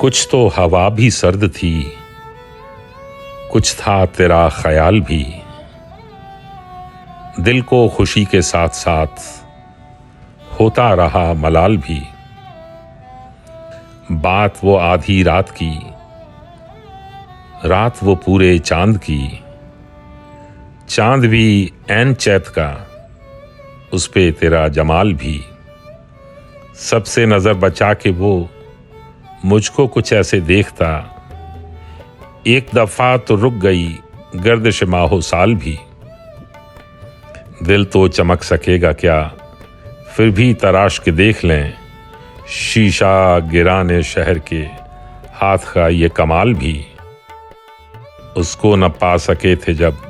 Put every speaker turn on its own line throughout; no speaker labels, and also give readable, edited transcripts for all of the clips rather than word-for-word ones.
कुछ तो हवा भी सर्द थी, कुछ था तेरा ख्याल भी। दिल को खुशी के साथ साथ होता रहा मलाल भी। बात वो आधी रात की, रात वो पूरे चांद की। चांद भी ऐन चैत का, उस पे तेरा जमाल भी। सबसे नजर बचा के वो मुझको कुछ ऐसे देखता। एक दफा तो रुक गई गर्दिश माहो साल भी। दिल तो चमक सकेगा क्या, फिर भी तराश के देख लें। शीशा गिराने शहर के हाथ का ये कमाल भी। उसको न पा सके थे जब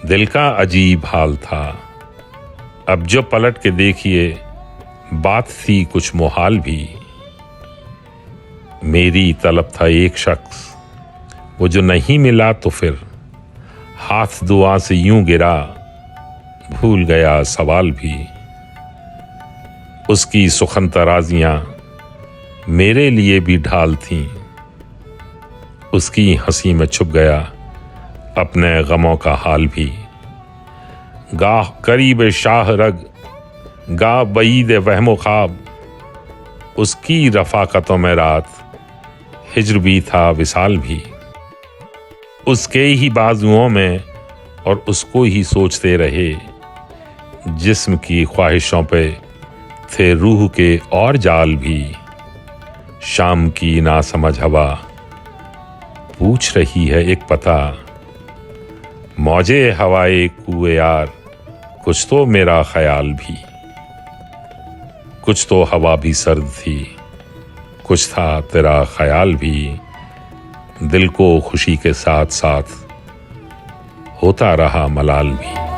दिल का अजीब हाल था। अब जो पलट के देखिए बात थी कुछ मुहाल भी। मेरी तलब था एक शख्स, वो जो नहीं मिला तो फिर हाथ दुआ से यूं गिरा, भूल गया सवाल भी। उसकी सुखन तराजियां मेरे लिए भी ढाल थीं। उसकी हंसी में छुप गया अपने गमों का हाल भी। गाह करीब शाह रग, गा बईद वहमो ख्वाब। उसकी रफाकतों में रात हिज्र भी था विसाल भी। उसके ही बाजुओं में और उसको ही सोचते रहे। जिस्म की ख्वाहिशों पे थे रूह के और जाल भी। शाम की नासमझ हवा पूछ रही है एक पता। मौजे हवाए कुए यार, कुछ तो मेरा ख्याल भी। कुछ तो हवा भी सर्द थी, कुछ था तेरा ख्याल भी। दिल को खुशी के साथ साथ होता रहा मलाल भी।